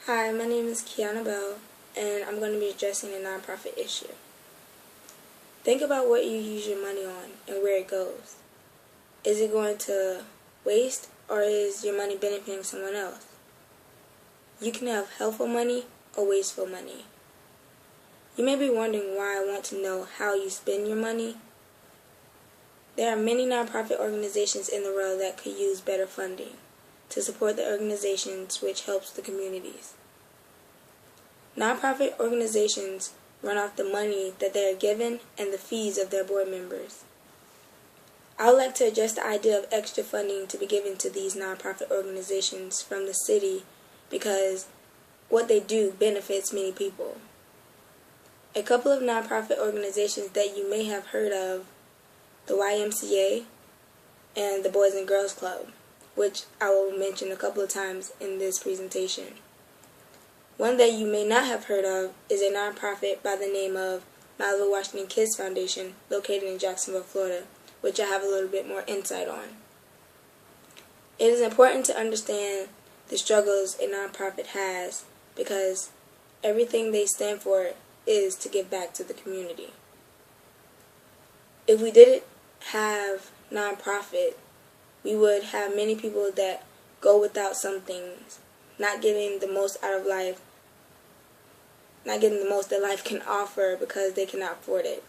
Hi, my name is Kiana Bell, and I'm going to be addressing a nonprofit issue. Think about what you use your money on and where it goes. Is it going to waste, or is your money benefiting someone else? You can have helpful money or wasteful money. You may be wondering why I want to know how you spend your money. There are many nonprofit organizations in the world that could use better funding to support the organizations which helps the communities. Nonprofit organizations run off the money that they are given and the fees of their board members. I would like to address the idea of extra funding to be given to these nonprofit organizations from the city because what they do benefits many people. A couple of nonprofit organizations that you may have heard of, the YMCA and the Boys and Girls Club, which I will mention a couple of times in this presentation. One that you may not have heard of is a nonprofit by the name of Malibu Washington Kids Foundation, located in Jacksonville, Florida, which I have a little bit more insight on. It is important to understand the struggles a nonprofit has because everything they stand for is to give back to the community. If we didn't have nonprofit, we would have many people that go without some things, not getting the most out of life, not getting the most that life can offer because they cannot afford it.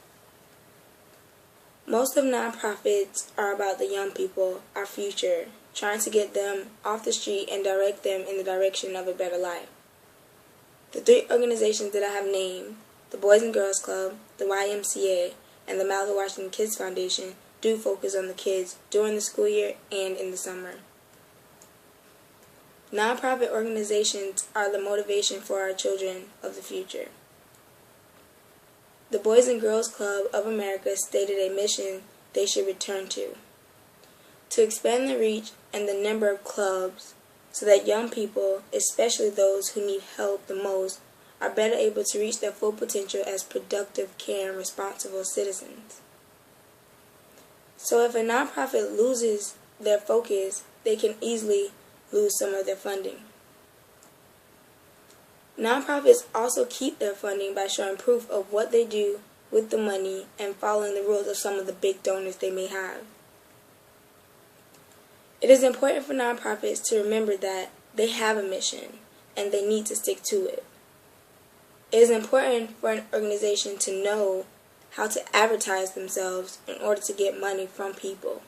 Most of nonprofits are about the young people, our future, trying to get them off the street and direct them in the direction of a better life. The three organizations that I have named, the Boys and Girls Club, the YMCA, and the Malibu Washington Kids Foundation, do focus on the kids during the school year and in the summer. Nonprofit organizations are the motivation for our children of the future. The Boys and Girls Club of America stated a mission they should return to expand the reach and the number of clubs so that young people, especially those who need help the most, are better able to reach their full potential as productive, caring, responsible citizens. So if a nonprofit loses their focus, they can easily lose some of their funding. Nonprofits also keep their funding by showing proof of what they do with the money and following the rules of some of the big donors they may have. It is important for nonprofits to remember that they have a mission and they need to stick to it. It is important for an organization to know how to advertise themselves in order to get money from people.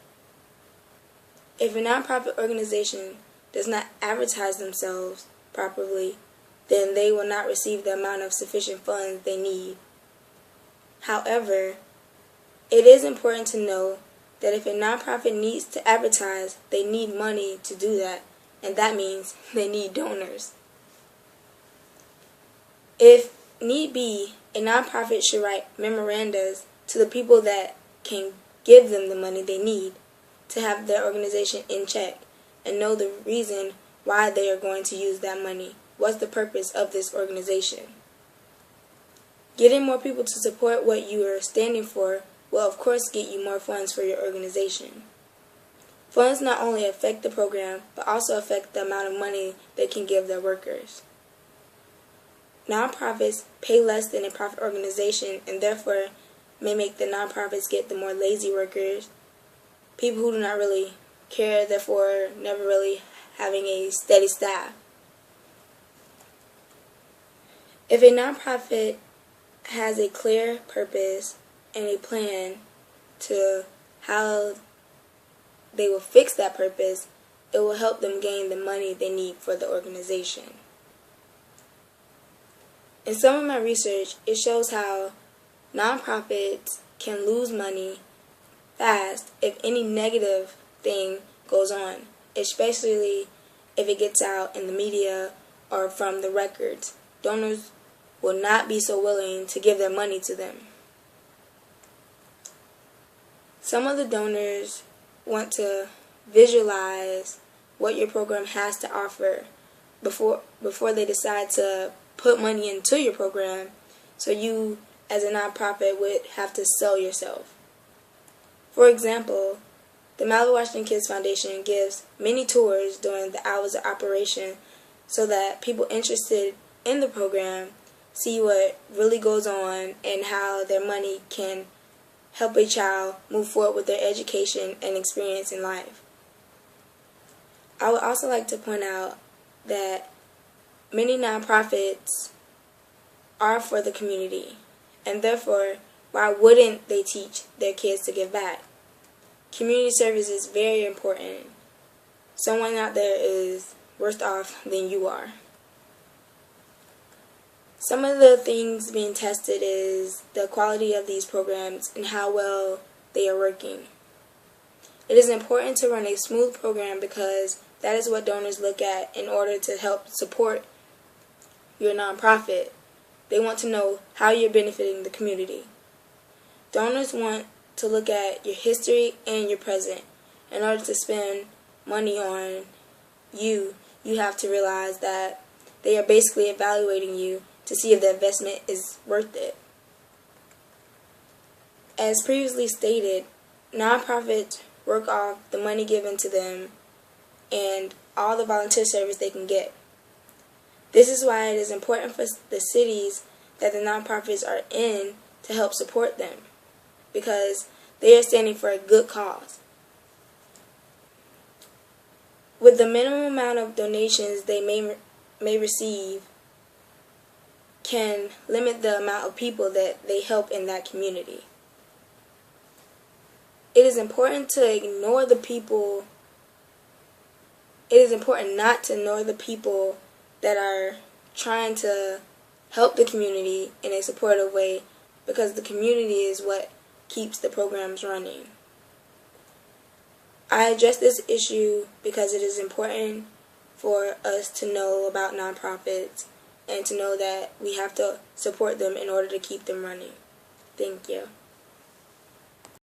If a nonprofit organization does not advertise themselves properly, then they will not receive the amount of sufficient funds they need. However, it is important to know that if a nonprofit needs to advertise, they need money to do that, and that means they need donors. If need be, a nonprofit should write memorandas to the people that can give them the money they need to have their organization in check and know the reason why they are going to use that money. What's the purpose of this organization? Getting more people to support what you are standing for will of course get you more funds for your organization. Funds not only affect the program, but also affect the amount of money they can give their workers. Nonprofits pay less than a profit organization and therefore may make the nonprofits get the more lazy workers, people who do not really care, therefore never really having a steady staff. If a nonprofit has a clear purpose and a plan to how they will fix that purpose, it will help them gain the money they need for the organization. In some of my research, it shows how nonprofits can lose money fast if any negative thing goes on, especially if it gets out in the media or from the records. Donors will not be so willing to give their money to them. Some of the donors want to visualize what your program has to offer before they decide to put money into your program, so you as a nonprofit would have to sell yourself. For example, the Malibu Washington Kids Foundation gives many tours during the hours of operation so that people interested in the program see what really goes on and how their money can help a child move forward with their education and experience in life. I would also like to point out that many nonprofits are for the community, and therefore, why wouldn't they teach their kids to give back? Community service is very important. Someone out there is worse off than you are. Some of the things being tested is the quality of these programs and how well they are working. It is important to run a smooth program because that is what donors look at in order to help support your nonprofit. They want to know how you're benefiting the community. Donors want to look at your history and your present. In order to spend money on you, you have to realize that they are basically evaluating you to see if the investment is worth it. As previously stated, nonprofits work off the money given to them and all the volunteer service they can get. This is why it is important for the cities that the nonprofits are in to help support them, because they are standing for a good cause. With the minimum amount of donations they may receive can limit the amount of people that they help in that community. It is important to ignore the people. It is important not to ignore the people that are trying to help the community in a supportive way, because the community is what keeps the programs running. I address this issue because it is important for us to know about nonprofits and to know that we have to support them in order to keep them running. Thank you.